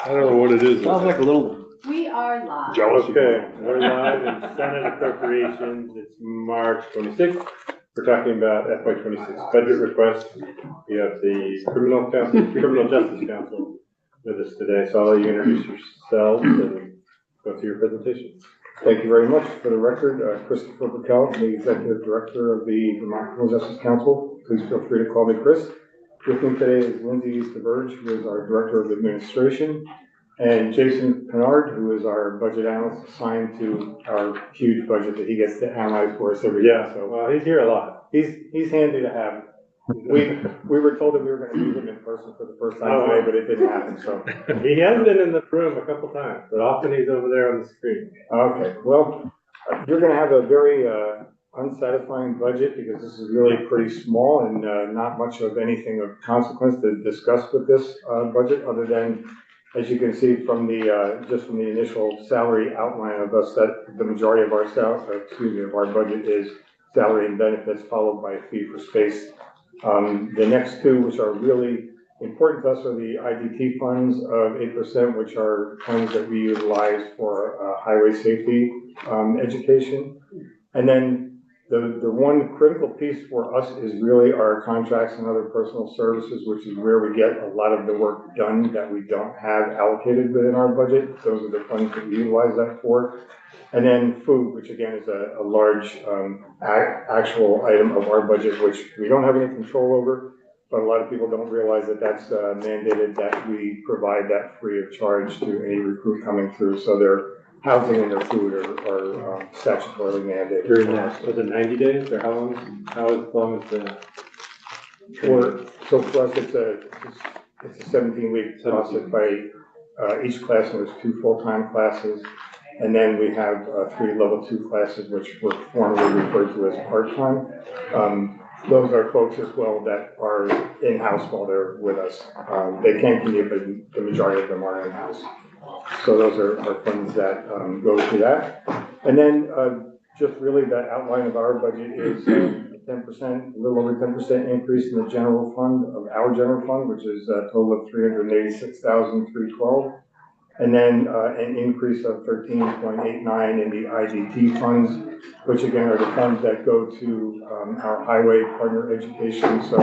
I don't know what it is. Sounds like a little. We are live. Jealous. Okay, we're live in Senate Appropriations. It's March 26th. We're talking about FY 26 budget request. We have the Criminal Justice Council with us today. So I'll let you introduce yourselves and go through your presentation. Thank you very much. For the record, Christopher Burkell, the Executive Director of the Vermont Criminal Justice Council. Please feel free to call me Chris. With me today is Lindsay DeBurge, who is our Director of Administration, and Jason Kennard, who is our budget analyst assigned to our huge budget that he gets to analyze for us every year. So well, he's here a lot. He's handy to have. We were told that we were going to meet him in person for the first time today, but it didn't happen. So he has been in the room a couple times, but often he's over there on the screen. Okay, well, you're going to have a very unsatisfying budget because this is really pretty small and not much of anything of consequence to discuss with this budget, other than, as you can see from the just from the initial salary outline of us, that the majority of our of our budget is salary and benefits, followed by fee for space. The next two, which are really important to us, are the IDT funds of 8%, which are funds that we utilize for highway safety education. And then the one critical piece for us is really our contracts and other personal services, which is where we get a lot of the work done that we don't have allocated within our budget. Those are the funds that we utilize that for. And then food, which again is a large actual item of our budget, which we don't have any control over, but a lot of people don't realize that that's mandated that we provide that free of charge to any recruit coming through. So their housing and their food are statutorily mandated. During that, was it 90 days or how long is the? So for us, it's a 17-week process by each class, and there's 2 full-time classes. And then we have 3 level 2 classes, which were formerly referred to as part-time. Those are folks as well that are in-house while they're with us. They can commute, but the majority of them are in-house. So those are funds that go to that. And then just really the outline of our budget is 10%, a little over 10% increase in the general fund of our general fund, which is a total of $386,312. And then an increase of 13.89 in the IDT funds, which again are the funds that go to our highway partner education. So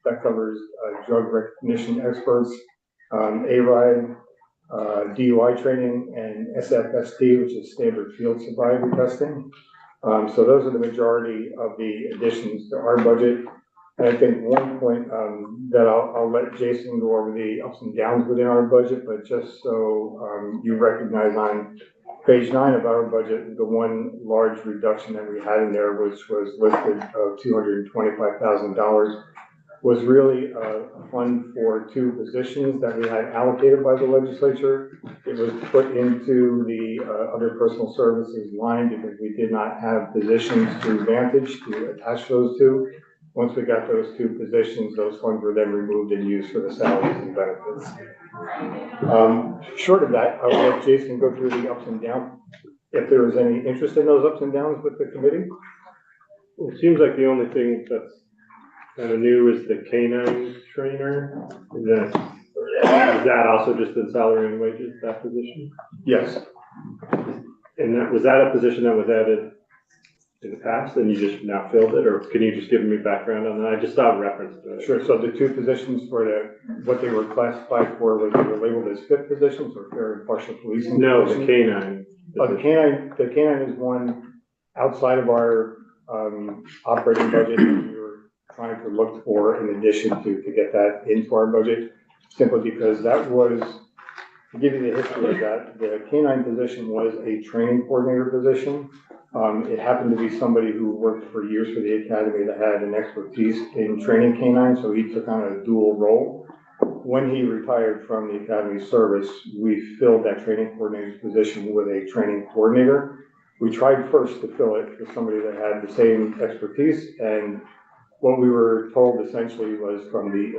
that covers drug recognition experts, ARIDE, DUI training, and SFST, which is standard field sobriety testing. So those are the majority of the additions to our budget. And I think one point that I'll let Jason go over the ups and downs within our budget, but just so you recognize on page 9 of our budget, the one large reduction that we had in there, which was listed of $225,000, was really a fund for 2 positions that we had allocated by the legislature. It was put into the other personal services line because we did not have positions to Vantage to attach those to. Once we got those 2 positions, those funds were then removed and used for the salaries and benefits. Short of that, I'll let Jason go through the ups and downs. If there was any interest in those ups and downs with the committee. It seems like the only thing that's kind of new is the canine trainer. Is that also just in salary and wages, that position? Yes. And was that a position that was added in the past and you just now filled it, or can you just give me background on that? I just saw a reference to it. Sure. So the 2 positions for what they were classified for was they were labeled as fit positions or fair and partial policing. No, positions. the canine. The canine is one outside of our operating budget that we were trying to look for in addition to get that into our budget, simply because that was, to give you the history of that, the canine position was a training coordinator position. It happened to be somebody who worked for years for the academy that had an expertise in training canines, so he took on a dual role. When he retired from the academy service, we filled that training coordinator's position with a training coordinator. We tried first to fill it with somebody that had the same expertise, and what we were told essentially was from the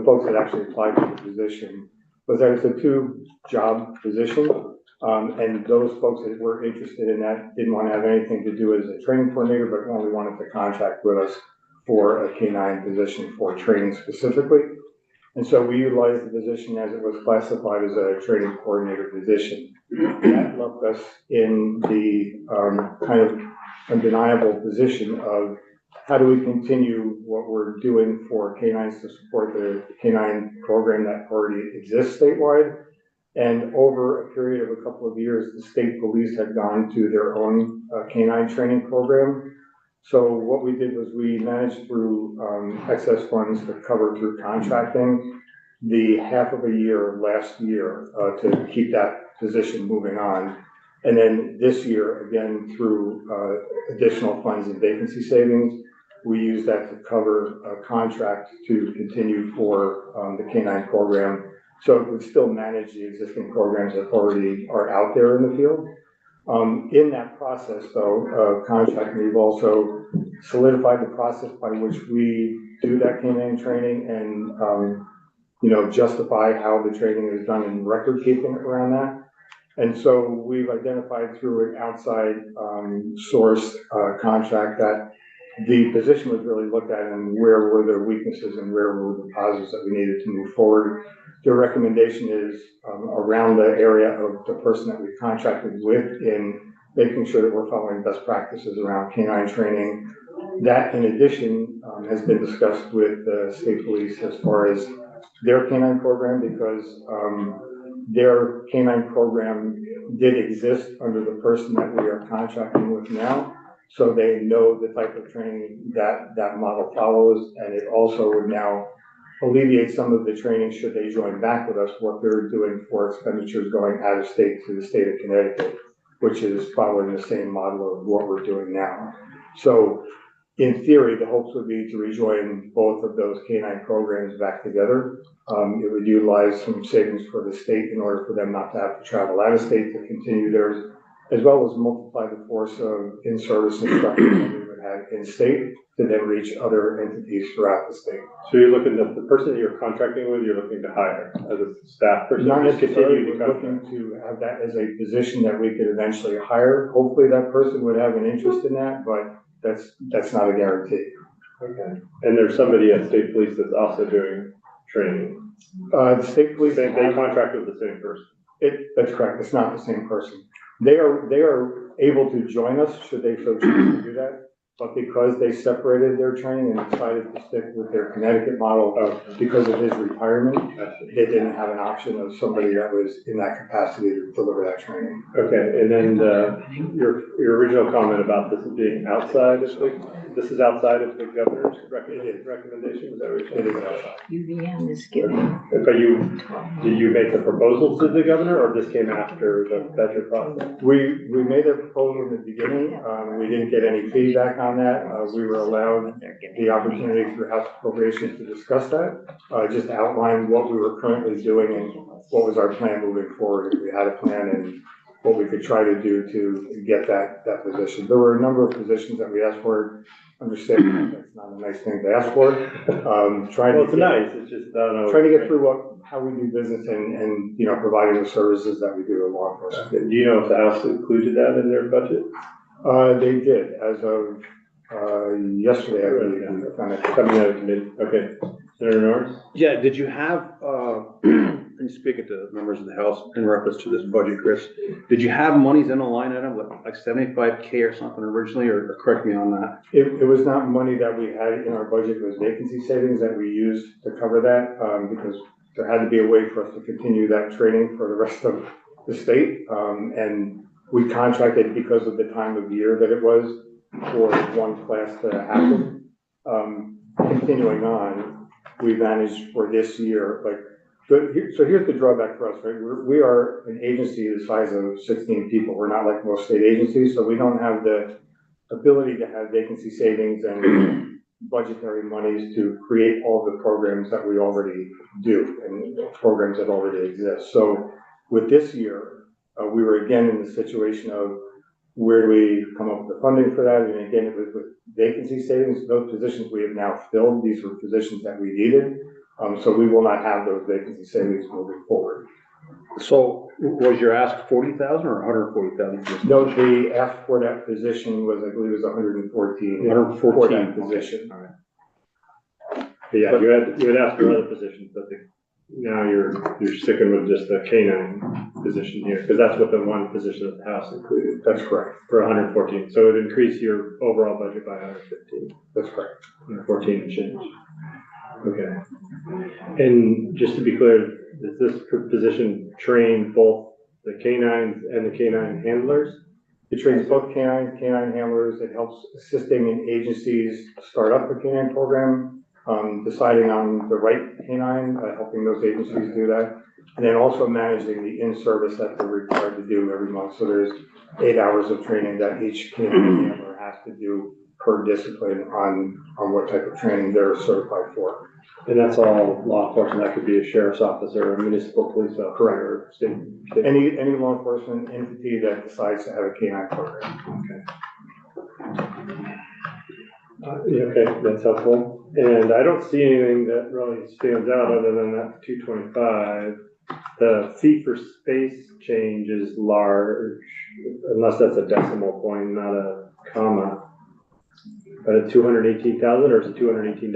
folks that actually applied for the position was that it's a 2-job position. And those folks that were interested in that didn't want to have anything to do as a training coordinator, but only wanted to contract with us for a canine position for training specifically. And so we utilized the position as it was classified as a training coordinator position. That left us in the kind of undeniable position of how do we continue what we're doing for canines to support the canine program that already exists statewide. And over a period of a couple of years, the state police had gone to their own canine training program. So what we did was we managed through excess funds to cover through contracting the half of a year last year to keep that position moving on. And then this year, again, through additional funds and vacancy savings, we use that to cover a contract to continue for the canine program. So it would still manage the existing programs that already are out there in the field. In that process, though, contracting, we've also solidified the process by which we do that canine training and, justify how the training is done and record keeping around that. And so we've identified through an outside source contract that the position was really looked at and where were the weaknesses and where were the positives that we needed to move forward. The recommendation is around the area of the person that we contracted with in making sure that we're following best practices around canine training. That, in addition, has been discussed with the state police as far as their canine program, because their canine program did exist under the person that we are contracting with now. So they know the type of training that that model follows, and it also would now alleviate some of the training should they join back with us, what they're doing for expenditures going out of state to the state of Connecticut, which is following the same model of what we're doing now. So in theory, the hopes would be to rejoin both of those canine programs back together. It would utilize some savings for the state in order for them not to have to travel out of state to continue theirs, as well as multiply the force of in-service instructors that we would have in-state to then reach other entities throughout the state. So you're looking at the person that you're contracting with, you're looking to hire as a staff person? Not necessarily, continue to we're looking to have that as a position that we could eventually hire. Hopefully that person would have an interest in that, but that's not a guarantee. Okay. And there's somebody at state police that's also doing training? The state police. They contract with the same person? That's correct. It's not the same person. They are able to join us should they so choose to do that. But because they separated their training and decided to stick with their Connecticut model because of his retirement, they didn't have an option of somebody that was in that capacity to deliver that training. Okay, and then your original comment about this being outside of this is outside of the governor's recommendation, is that what you're saying? It is outside. UVM is giving. But did you make the proposal to the governor, or this came after the budget process? We made a proposal in the beginning. We didn't get any feedback on that. We were allowed the opportunity through House Appropriations to discuss that, just to outline what we were currently doing and what was our plan moving forward. If we had a plan and what we could try to do to get that position. There were a number of positions that we asked for. Understand that's not a nice thing to ask for. It's just trying to get through how we do business and providing the services that we do to law enforcement. Do you know if the House included that in their budget? They did, as of yesterday, I believe. Coming out of mid, okay. Senator Norris? Yeah, did you have, and speaking to members of the House in reference to this budget, Chris, did you have monies in a line item like 75K or something originally, or correct me on that? It was not money that we had in our budget, it was vacancy savings that we used to cover that, because there had to be a way for us to continue that training for the rest of the state. And we contracted because of the time of year that it was for one class to happen. Continuing on, we managed for this year, so here's the drawback for us, right? We are an agency the size of 16 people. We're not like most state agencies, so we don't have the ability to have vacancy savings and budgetary monies to create all the programs that we already do and programs that already exist. So with this year, we were again in the situation of where do we come up with the funding for that? And again, it was with vacancy savings. Those positions we have now filled. These were positions that we needed. So we will not have those vacancy savings moving forward. So was your ask 40,000 or 140,000? No, the ask for that position was, I believe, it was 114. 114 for that position. All right. Yeah, you had asked for other positions, but now you're sticking with just the K-9 position here, because that's what the one position at the house included. That's correct. For 114, so it increased your overall budget by 115. That's correct. 114 and change. Okay. And just to be clear, does this position train both the K-9s and the K-9 handlers? It trains both canine handlers. It helps assisting agencies start up the canine program, deciding on the right canine, helping those agencies do that. And then also managing the in-service that they're required to do every month. So there's 8 hours of training that each canine handler has to do per discipline on what type of training they're certified for. And that's all law enforcement. That could be a sheriff's office or a municipal police officer. Correct. Or state. Any law enforcement entity that decides to have a canine program. Okay, that's helpful. And I don't see anything that really stands out other than that 225. The fee for space change is large, unless that's a decimal point, not a comma. But at 218,000, or is it $218?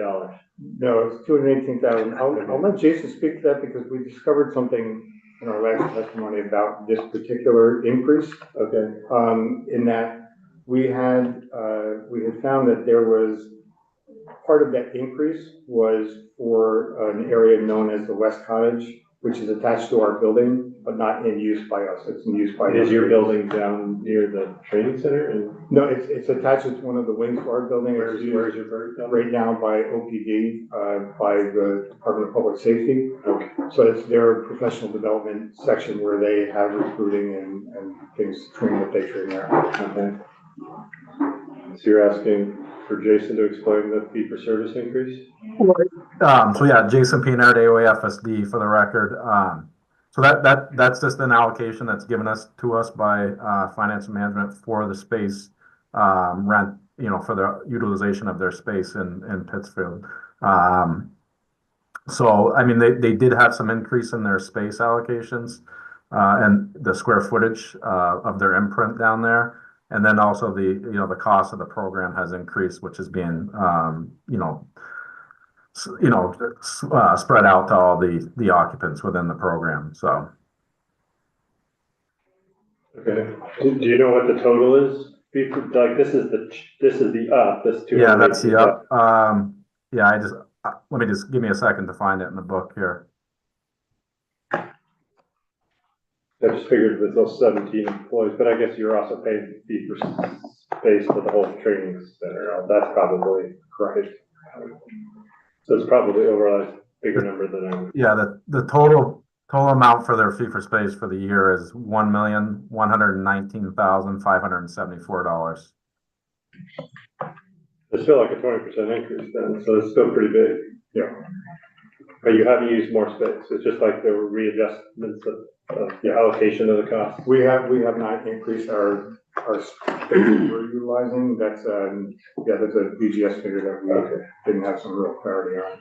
No, it's 218,000. I'll let Jason speak to that because we discovered something in our last testimony about this particular increase. Okay. In that we had found that there was part of that increase was for an area known as the West Cottage, which is attached to our building, but not in use by us. It's in use by. Is your building down near the training center? And no, it's attached to one of the wings of our building. where's your bird building? Right now by OPD, by the Department of Public Safety. Okay. So it's their professional development section where they have recruiting and things, training that they train there. Okay. So you're asking for Jason to explain the fee for service increase? So yeah, Jason Pianard, AOAFSD for the record. So that's just an allocation that's given to us by finance and management for the space rent, for the utilization of their space in Pittsfield. So I mean, they did have some increase in their space allocations and the square footage of their imprint down there. And then also the cost of the program has increased, which is being spread out to all the occupants within the program. So. Okay. Do you know what the total is? Like this is the up. This 200. Yeah, that's the up. Yeah, let me just give me a second to find it in the book here. I just figured with those 17 employees, but I guess you're also paying fee for space for the whole training center. That's probably correct. So it's probably overall a bigger number than I. Yeah, the total amount for their fee for space for the year is $1,119,574. It's still like a 20% increase then, so it's still pretty big. Yeah. But you haven't used more space. It's just like the readjustments of the allocation of the cost. We have not increased our space we're utilizing. That's a BGS figure that we didn't have some real clarity on.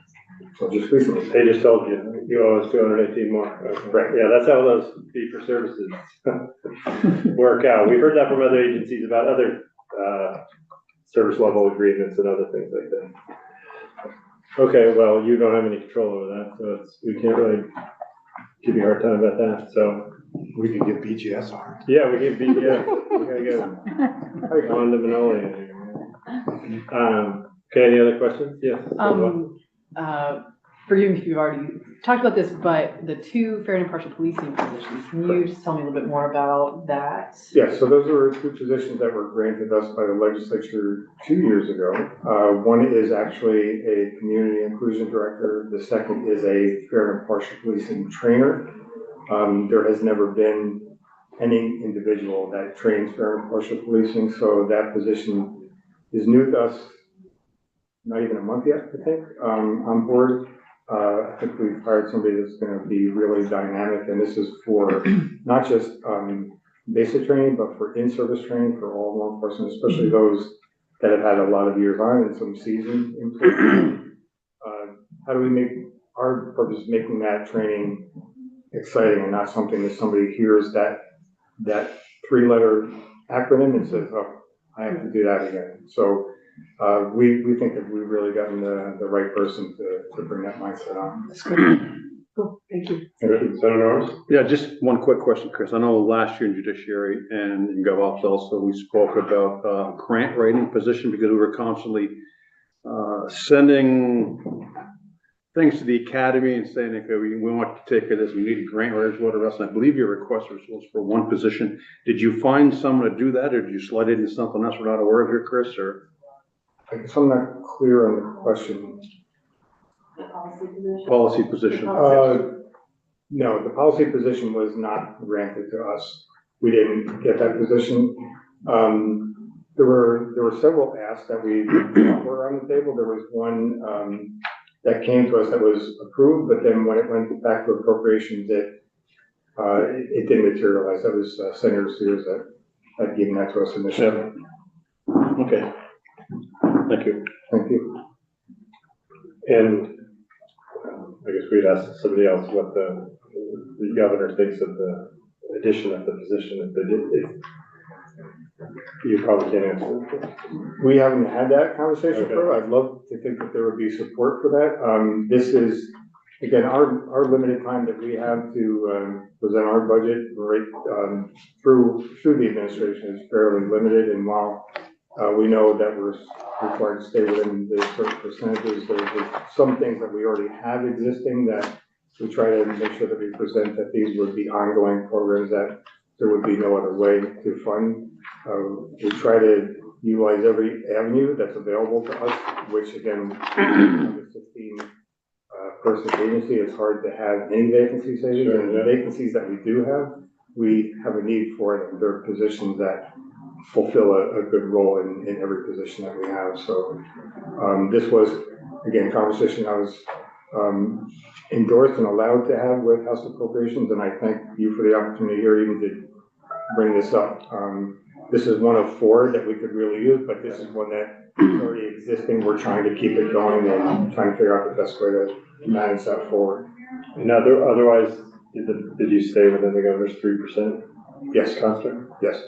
So just recently. They just told you owe us 218 more. Okay. Right. Yeah, that's how those fee for services work out. We've heard that from other agencies about other service level agreements and other things like that. Okay, well, you don't have any control over that, so we can't really give you a hard time about that. So we can get BGS on. Yeah, we can BGS. We gotta get on the Manoli in here. Okay, any other questions? Yes. Forgive me if you've already talked about this, but the 2 fair and impartial policing positions, can you just tell me a little bit more about that? Yes, so those are 2 positions that were granted us by the legislature 2 years ago. One is actually a community inclusion director. The second is a fair and impartial policing trainer. There has never been any individual that trains fair and impartial policing, so that position is new to us. Not even a month yet, I think, on board. I think we've hired somebody that's going to be really dynamic, and this is for not just basic training, but for in-service training for all law enforcement, especially those that have had a lot of years on and some seasoned employees. How do we make our purpose of making that training exciting and not something that somebody hears that 3-letter acronym and says, oh, I have to do that again. So we think that we've really gotten the right person to bring that mindset on. That's great. Cool, thank you. Senator Norris? Yeah, just one quick question, Chris. I know last year in judiciary and in GovOps also, we spoke about grant writing position because we were constantly sending things to the academy and saying, okay, we want to take care of this, we need grant writers, whatever else. And I believe your request was for one position. Did you find someone to do that, or did you slide it into something else we're not aware of here, Chris, or? I guess I'm not clear on the question. Policy position. No, the policy position was not granted to us. We didn't get that position. There were several asks that we thought were on the table. There was one that came to us that was approved, but then when it went back to appropriations, it didn't materialize. That was Senator Sears that had given that to us initially. Okay. Thank you. Thank you. And I guess we'd ask somebody else what the governor thinks of the addition of the position if they did. You probably can't answer. We haven't had that conversation Okay. for. I'd love to think that there would be support for that. This is, again, our limited time that we have to present our budget right through the administration is fairly limited. And while we know that we're required to stay within the certain percentages, there's some things that we already have existing that we try to make sure that we present that these would be ongoing programs that there would be no other way to fund. We try to utilize every avenue that's available to us, which again, with a 16 person agency, it's hard to have any vacancy savings. Sure, and yeah. the vacancies that we do have, we have a need for it, and there are positions that fulfill a good role in every position that we have. So this was, again, conversation I was endorsed and allowed to have with House Appropriations, and I thank you for the opportunity here even to bring this up. This is one of 4 that we could really use, but this is one that is already existing. We're trying to keep it going and trying to figure out the best way to manage that forward. And otherwise, did you stay within the governor's 3%? Yes, Construct? yes.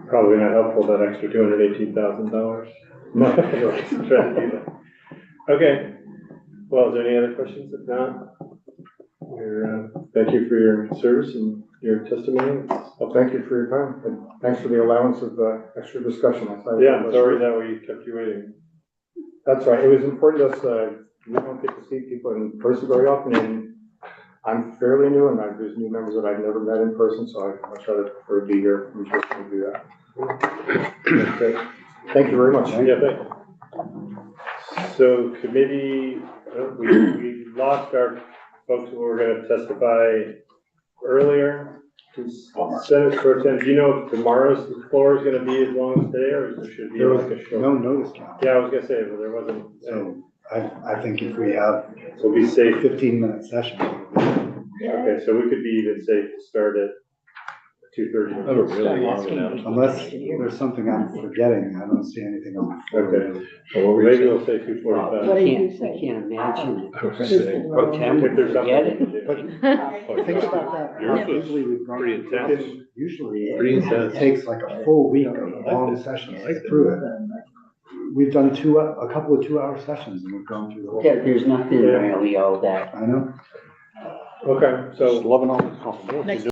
Probably not helpful, that extra $218,000. No. Try to do that. Okay. Well, is there any other questions? If not, thank you for your service and your testimony. Well, thank you for your time, and thanks for the allowance of extra discussion. Yeah, sorry that we kept you waiting. That's right. It was important to us. We don't get to see people in person very often, and I'm fairly new, and there's new members that I've never met in person, so I much rather prefer to be here in person to do that. Okay. Thank you very much. Yeah, thank you. So committee, we lost our folks who were going to testify earlier. Senate Pro Tem, do you know if tomorrow's floor is going to be as long as today, or should it be like a short? No notice count. Yeah, I was going to say, but there wasn't. So I think if we have So be safe. 15-minute session. Okay, so we could be even safe to start at 2:30. Oh, really long enough. Unless there's something I'm forgetting, I don't see anything on the floor. Okay. Well, maybe we'll say 2:45. I can't imagine. I was saying, Pro Tem would If there's something forget we it. can do. But think about that. Yours was Usually we've gone pretty through intense. this. Usually Pretty it intense. takes like a full week of long sessions to get through it. We've done a couple of 2-hour sessions and we've gone through the whole. Yeah, there's nothing really all that. I know. Okay, so. Loving all the compliments.